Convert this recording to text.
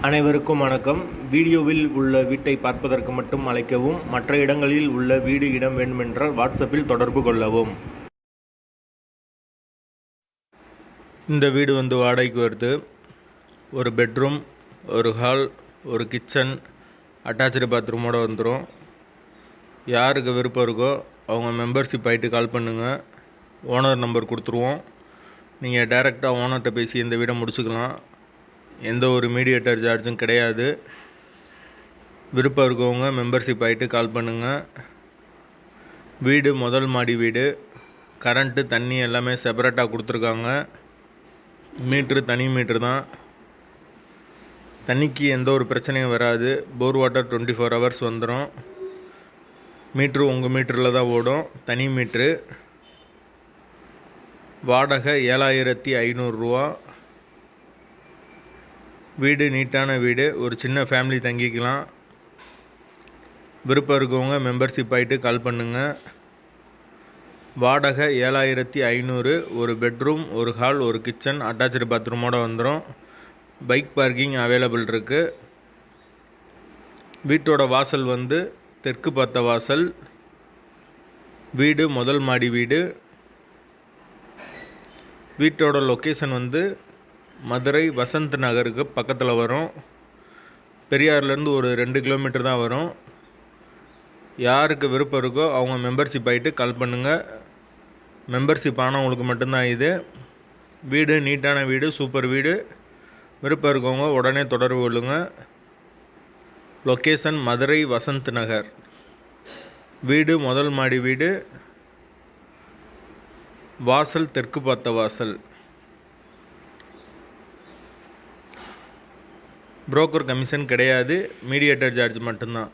அனைவருக்கும் வணக்கம். வீடியோவில் உள்ள வீட்டை பார்ப்பதற்கு மட்டும் அழைக்கவும். மற்ற இடங்களில் உள்ள வீடு இடம் வேண்டுமென்றால் வாட்ஸ்அப்பில் தொடர்பு கொள்ளவும். இந்த வீடு வாடகைக்கு வருது. ஒரு பெட்ரூம், ஒரு ஹால், ஒரு கிச்சன், அட்டாச்சு பாத்ரூமோடு வந்துடும். யாருக்கு விருப்பம் இருக்கோ அவங்க மெம்பர்ஷிப் ஆகிட்டு கால் பண்ணுங்கள். ஓனர் நம்பர் கொடுத்துருவோம். நீங்கள் டைரெக்டாக ஓனர்கிட்ட பேசி இந்த வீடை முடிச்சுக்கலாம். எந்த ஒரு மீடியேட்டர் சார்ஜும் கிடையாது. விருப்பம் இருக்கவங்க மெம்பர்ஷிப் ஆகிட்டு கால் பண்ணுங்கள். வீடு முதல் மாடி வீடு. கரண்ட்டு தண்ணி எல்லாமே செப்பரேட்டாக கொடுத்துருக்காங்க. மீட்ரு தனி மீட்ரு தான். தண்ணிக்கு எந்த ஒரு பிரச்சனையும் வராது. போர் வாட்டர் 24 ஹவர்ஸ் வந்துடும். மீட்ரு உங்கள் மீட்டரில் தான் ஓடும். தனி மீட்ரு. வாடகை 7500 ரூபா. வீடு நீட்டான வீடு. ஒரு சின்ன ஃபேமிலி தங்கிக்கலாம். விருப்பம் இருக்கவங்க மெம்பர்ஷிப் ஆகிட்டு கால் பண்ணுங்கள். வாடகை 7500. ஒரு பெட்ரூம், ஒரு ஹால், ஒரு கிச்சன், அட்டாச்சு பாத்ரூமோடு வந்துடும். பைக் பார்க்கிங் அவைலபிள் இருக்குது. வீட்டோட வாசல் தெற்கு பார்த்த வாசல். வீடு முதல் மாடி வீடு. வீட்டோட லொக்கேஷன் மதுரை வசந்த் நகருக்கு பக்கத்தில் வரும். பெரியார்லேருந்து ஒரு 2 கிலோமீட்டர் தான் வரும். யாருக்கு விருப்பம் இருக்கோ அவங்க மெம்பர்ஷிப் ஆகிட்டு கால் பண்ணுங்கள். மெம்பர்ஷிப் ஆனவங்களுக்கு மட்டும்தான் இது. வீடு நீட்டான வீடு, சூப்பர் வீடு. விருப்பம் இருக்கவங்க உடனே தொடர்பு கொள்ளுங்கள். லொக்கேஷன் மதுரை வசந்த் நகர். வீடு முதல் மாடி வீடு. வாசல் தெற்கு பார்த்த வாசல். புரோக்கர் கமிஷன் கிடையாது. மீடியேட்டர் சார்ஜ் மட்டும்தான்.